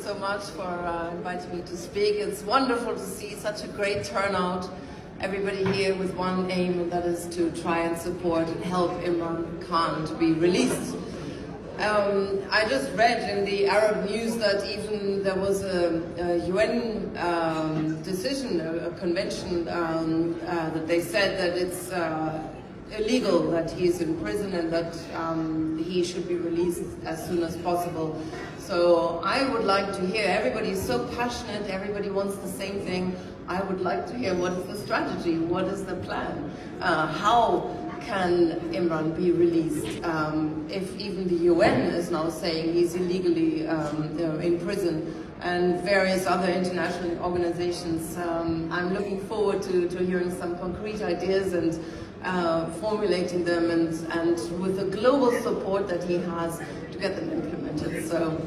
so much for inviting me to speak. It's wonderful to see such a great turnout. Everybody here with one aim, and that is to try and support and help Imran Khan to be released. I just read in the Arab news that even there was a UN decision, a convention, that they said that it's illegal that he is in prison and that he should be released as soon as possible. So I would like to hear, everybody is so passionate, everybody wants the same thing. I would like to hear what is the strategy, what is the plan, how can Imran be released if even the UN is now saying he's illegally in prison, and various other international organizations. I'm looking forward to hearing some concrete ideas and formulating them, and with the global support that he has to get them implemented. So